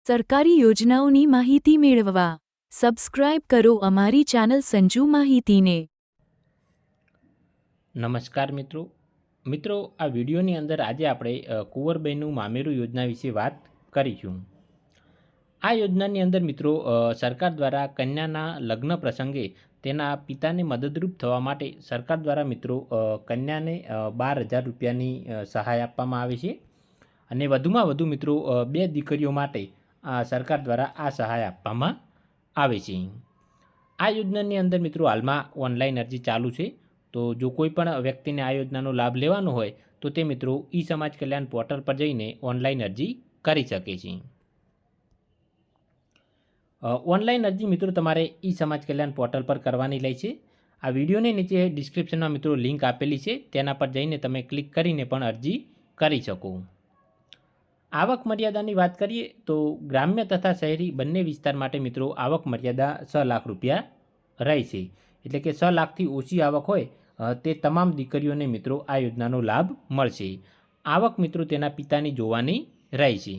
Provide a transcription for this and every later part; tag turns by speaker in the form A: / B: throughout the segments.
A: સરકારી યોજનાઓની માહિતી મેળવવા સબસ્ક્રાઇબ કરો અમારી ચેનલ સંજુ માહિતીને।
B: નમસ્કાર મિત્રો આ વિડીયોની અંદર આજે આપણે કુંવરબાઈનું મામેરું યોજના વિશે વાત કરીશું। આ યોજનાની અંદર મિત્રો સરકાર દ્વારા કન્યાના લગ્ન પ્રસંગે તેના પિતાને મદદરૂપ થવા માટે સરકાર દ્વારા મિત્રો કન્યાને 12,000 રૂપિયાની સહાય આપવામાં આવે છે અને વધુમાં વધુ મિત્રો 2 દીકરીઓ માટે સરકાર દ્વારા આ સહાય આપવામાં આવે છે। આ યોજનાની અંદર મિત્રો હાલમાં ઓનલાઈન અરજી ચાલુ છે, તો જો કોઈ પણ વ્યક્તિને આ યોજનાનો લાભ લેવાનો હોય તો તે મિત્રો ઈ સમાજ કલ્યાણ પોર્ટલ પર જઈને ઓનલાઈન અરજી કરી શકે છે। ઓનલાઈન અરજી મિત્રો તમારે ઈ સમાજ કલ્યાણ પોર્ટલ પર કરવાની રહે છે। આ વિડીયોની નીચે ડિસ્ક્રિપ્શનમાં મિત્રો લિંક આપેલી છે, તેના પર જઈને તમે ક્લિક કરીને પણ અરજી કરી શકો। આવક મર્યાદાની વાત કરીએ તો ગ્રામ્ય તથા શહેરી બંને વિસ્તાર માટે મિત્રો આવક મર્યાદા 6 લાખ રૂપિયા રહેશે, એટલે કે 6 લાખથી ઓછી આવક હોય તે તમામ દીકરીઓને મિત્રો આ યોજનાનો લાભ મળશે। આવક મિત્રો તેના પિતાની જોવાની રહેશે।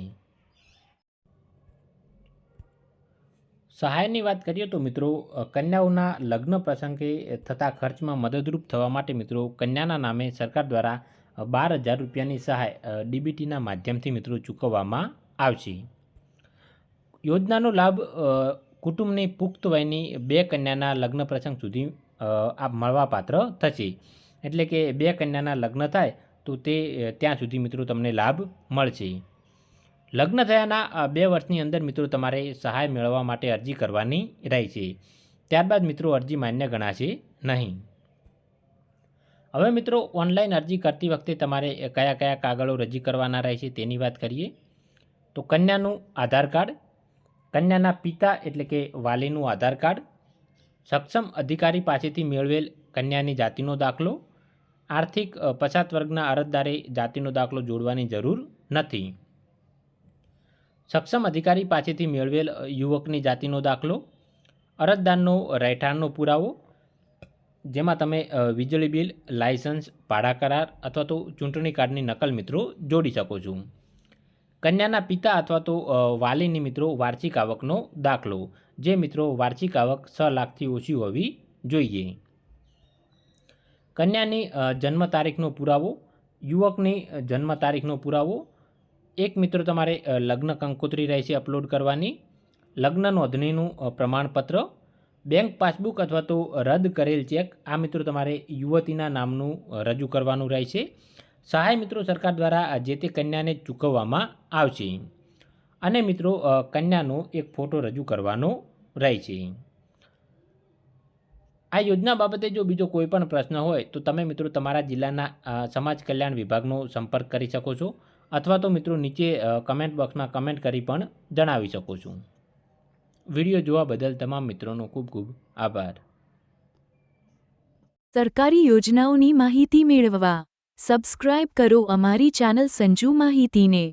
B: સહાયની વાત કરીએ તો મિત્રો કન્યાઓના લગ્ન પ્રસંગે થતા ખર્ચમાં મદદરૂપ થવા માટે મિત્રો કન્યાના નામે સરકાર દ્વારા 12,000 રૂપિયાની સહાય ડીબીટીના માધ્યમથી મિત્રો ચૂકવવામાં આવશે। યોજનાનો લાભ કુટુંબની પુખ્ત વયની 2 કન્યાના લગ્ન પ્રસંગ સુધી મળવાપાત્ર થશે, એટલે કે 2 કન્યાના લગ્ન થાય તો તે ત્યાં સુધી મિત્રો તમને લાભ મળશે। લગ્ન થયાના 2 વર્ષની અંદર મિત્રો તમારે સહાય મેળવવા માટે અરજી કરવાની રહેશે, ત્યારબાદ મિત્રો અરજી માન્ય ગણાશે નહીં। હવે મિત્રો ઓનલાઈન અરજી કરતી વખતે તમારે કયા કયા કાગળો રજૂ કરવાના રહેશે તેની વાત કરીએ તો કન્યાનું આધાર કાર્ડ, કન્યાના પિતા એટલે કે વાલીનું આધાર કાર્ડ, સક્ષમ અધિકારી પાસેથી મેળવેલ કન્યાની જાતિનો દાખલો, આર્થિક પછાત વર્ગના અરજદારે જાતિનો દાખલો જોડવાની જરૂર નથી, સક્ષમ અધિકારી પાસેથી મેળવેલ યુવકની જાતિનો દાખલો, અરજદારનો રહેઠાણનો પુરાવો જેમાં તમે વીજળી બિલ, લાયસન્સ, ભાડા કરાર અથવા તો ચૂંટણી કાર્ડની નકલ મિત્રો જોડી શકો છો। કન્યાના પિતા અથવા તો વાલીની મિત્રો વાર્ષિક આવકનો દાખલો, જે મિત્રો વાર્ષિક આવક 6 લાખથી ઓછી હોવી જોઈએ। કન્યાની જન્મ તારીખનો પુરાવો, યુવકની જન્મ તારીખનો પુરાવો, એક મિત્રો તમારે લગ્ન કંકોત્રી રહેશે અપલોડ કરવાની, લગ્ન નોંધણીનું પ્રમાણપત્ર, બેંક પાસબુક અથવા તો રદ કરેલ ચેક આ મિત્રો તમારે યુવતીના નામનું રજૂ કરવાનું રહેશે। સહાય મિત્રો સરકાર દ્વારા જે તે કન્યાને ચૂકવવામાં આવશે અને મિત્રો કન્યાનો એક ફોટો રજૂ કરવાનો રહેશે। આ યોજના બાબતે જો બીજો કોઈ પણ પ્રશ્ન હોય તો તમે મિત્રો તમારા જિલ્લાના સમાજ કલ્યાણ વિભાગનો સંપર્ક કરી શકો છો અથવા તો મિત્રો નીચે કમેન્ટ બોક્સમાં કમેન્ટ કરી પણ જણાવી શકો છો। વિડીયો જોવા બદલ તમામ મિત્રોનો ખૂબ ખૂબ આભાર।
A: સરકારી યોજનાઓની માહિતી મેળવવા સબસ્ક્રાઇબ કરો અમારી ચેનલ સંજુ માહિતીને।